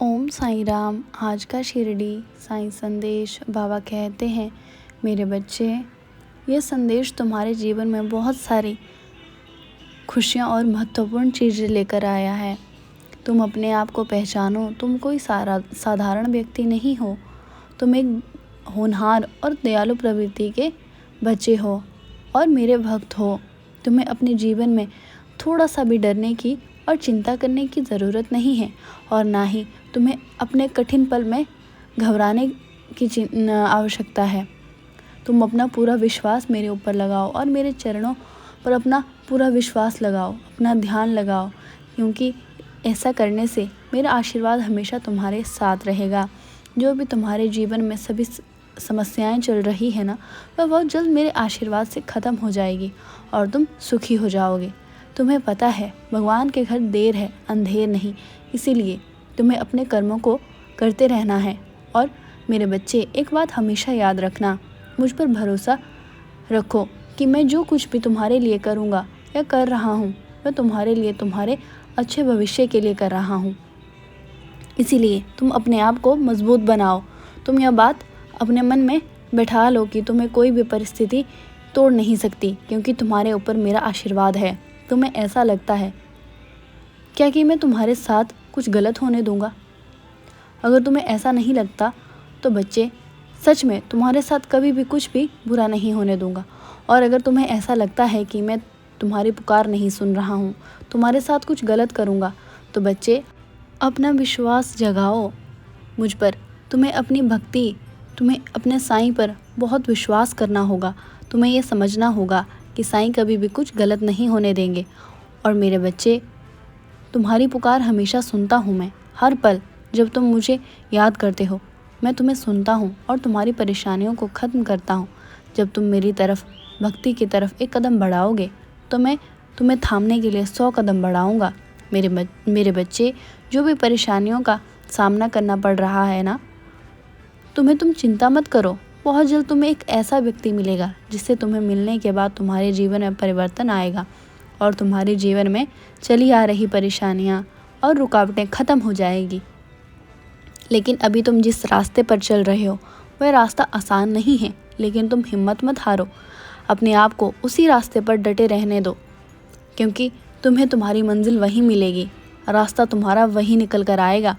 ओम साईं राम। आज का शिरडी साईं संदेश। बाबा कहते हैं, मेरे बच्चे, ये संदेश तुम्हारे जीवन में बहुत सारी खुशियाँ और महत्वपूर्ण चीज़ें लेकर आया है। तुम अपने आप को पहचानो। तुम कोई साधारण व्यक्ति नहीं हो। तुम एक होनहार और दयालु प्रवृत्ति के बच्चे हो और मेरे भक्त हो। तुम्हें अपने जीवन में थोड़ा सा भी डरने की और चिंता करने की ज़रूरत नहीं है और ना ही तुम्हें अपने कठिन पल में घबराने की आवश्यकता है। तुम अपना पूरा विश्वास मेरे ऊपर लगाओ और मेरे चरणों पर अपना पूरा विश्वास लगाओ, अपना ध्यान लगाओ, क्योंकि ऐसा करने से मेरा आशीर्वाद हमेशा तुम्हारे साथ रहेगा। जो भी तुम्हारे जीवन में सभी समस्याएं चल रही है ना, वह बहुत जल्द मेरे आशीर्वाद से ख़त्म हो जाएगी और तुम सुखी हो जाओगे। तुम्हें पता है, भगवान के घर देर है, अंधेर नहीं। इसीलिए तुम्हें अपने कर्मों को करते रहना है। और मेरे बच्चे, एक बात हमेशा याद रखना, मुझ पर भरोसा रखो कि मैं जो कुछ भी तुम्हारे लिए करूँगा या कर रहा हूँ, वह तुम्हारे लिए, तुम्हारे अच्छे भविष्य के लिए कर रहा हूँ। इसीलिए तुम अपने आप को मजबूत बनाओ। तुम यह बात अपने मन में बैठा लो कि तुम्हें कोई भी परिस्थिति तोड़ नहीं सकती, क्योंकि तुम्हारे ऊपर मेरा आशीर्वाद है। तुम्हें ऐसा लगता है क्या कि मैं तुम्हारे साथ कुछ गलत होने दूंगा? अगर तुम्हें ऐसा नहीं लगता तो बच्चे, सच में तुम्हारे साथ कभी भी कुछ भी बुरा नहीं होने दूंगा। और अगर तुम्हें ऐसा लगता है कि मैं तुम्हारी पुकार नहीं सुन रहा हूँ, तुम्हारे साथ कुछ गलत करूँगा, तो बच्चे, अपना विश्वास जगाओ मुझ पर। तुम्हें अपनी भक्ति, तुम्हें अपने साईं पर बहुत विश्वास करना होगा। तुम्हें ये समझना होगा कि साईं कभी भी कुछ गलत नहीं होने देंगे। और मेरे बच्चे, तुम्हारी पुकार हमेशा सुनता हूँ मैं। हर पल जब तुम मुझे याद करते हो, मैं तुम्हें सुनता हूँ और तुम्हारी परेशानियों को ख़त्म करता हूँ। जब तुम मेरी तरफ, भक्ति की तरफ एक कदम बढ़ाओगे, तो मैं तुम्हें थामने के लिए 100 कदम बढ़ाऊँगा। मेरे बच्चे, जो भी परेशानियों का सामना करना पड़ रहा है ना, तुम चिंता मत करो। बहुत जल्द तुम्हें एक ऐसा व्यक्ति मिलेगा जिससे तुम्हें मिलने के बाद तुम्हारे जीवन में परिवर्तन आएगा और तुम्हारे जीवन में चली आ रही परेशानियाँ और रुकावटें ख़त्म हो जाएगी। लेकिन अभी तुम जिस रास्ते पर चल रहे हो, वह रास्ता आसान नहीं है, लेकिन तुम हिम्मत मत हारो। अपने आप को उसी रास्ते पर डटे रहने दो, क्योंकि तुम्हें तुम्हारी मंजिल वहीं मिलेगी, रास्ता तुम्हारा वहीं निकल कर आएगा।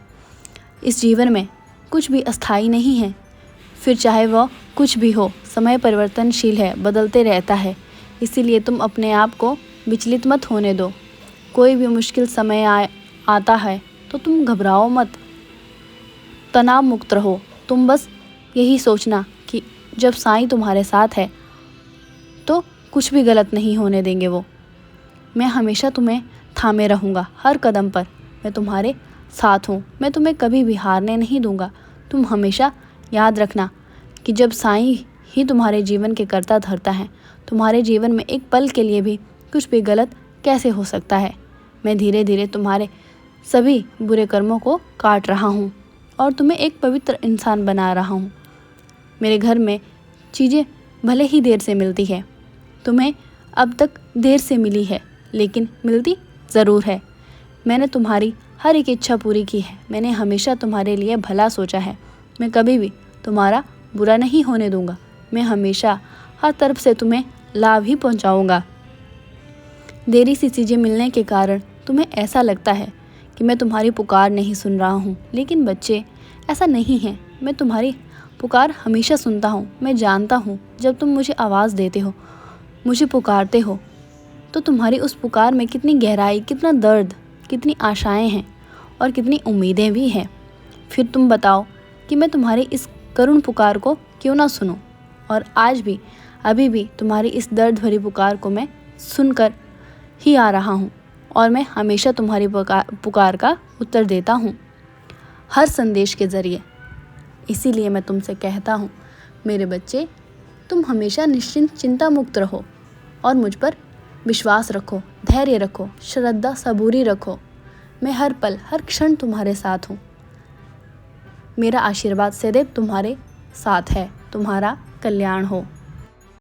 इस जीवन में कुछ भी अस्थायी नहीं है, फिर चाहे वह कुछ भी हो। समय परिवर्तनशील है, बदलते रहता है। इसीलिए तुम अपने आप को विचलित मत होने दो। कोई भी मुश्किल समय आता है तो तुम घबराओ मत, तनाव मुक्त रहो। तुम बस यही सोचना कि जब साईं तुम्हारे साथ है तो कुछ भी गलत नहीं होने देंगे वो। मैं हमेशा तुम्हें थामे रहूँगा, हर कदम पर मैं तुम्हारे साथ हूँ। मैं तुम्हें कभी भी हारने नहीं दूँगा। तुम हमेशा याद रखना कि जब साईं ही तुम्हारे जीवन के कर्ता धर्ता है, तुम्हारे जीवन में एक पल के लिए भी कुछ भी गलत कैसे हो सकता है। मैं धीरे धीरे तुम्हारे सभी बुरे कर्मों को काट रहा हूँ और तुम्हें एक पवित्र इंसान बना रहा हूँ। मेरे घर में चीज़ें भले ही देर से मिलती है, तुम्हें अब तक देर से मिली है, लेकिन मिलती ज़रूर है। मैंने तुम्हारी हर एक इच्छा पूरी की है। मैंने हमेशा तुम्हारे लिए भला सोचा है। मैं कभी भी तुम्हारा बुरा नहीं होने दूंगा। मैं हमेशा हर तरफ से तुम्हें लाभ ही पहुंचाऊंगा। देरी से चीज़ें मिलने के कारण तुम्हें ऐसा लगता है कि मैं तुम्हारी पुकार नहीं सुन रहा हूँ, लेकिन बच्चे, ऐसा नहीं है। मैं तुम्हारी पुकार हमेशा सुनता हूँ। मैं जानता हूँ जब तुम मुझे आवाज़ देते हो, मुझे पुकारते हो, तो तुम्हारी उस पुकार में कितनी गहराई, कितना दर्द, कितनी आशाएं हैं और कितनी उम्मीदें भी हैं। फिर तुम बताओ कि मैं तुम्हारी इस करुण पुकार को क्यों ना सुनूं। और आज भी, अभी भी तुम्हारी इस दर्द भरी पुकार को मैं सुनकर ही आ रहा हूँ और मैं हमेशा तुम्हारी पुकार का उत्तर देता हूँ, हर संदेश के ज़रिए। इसीलिए मैं तुमसे कहता हूँ, मेरे बच्चे, तुम हमेशा निश्चिंत, चिंता मुक्त रहो और मुझ पर विश्वास रखो, धैर्य रखो, श्रद्धा, सबूरी रखो। मैं हर पल, हर क्षण तुम्हारे साथ हूँ। मेरा आशीर्वाद सदैव तुम्हारे साथ है। तुम्हारा कल्याण हो।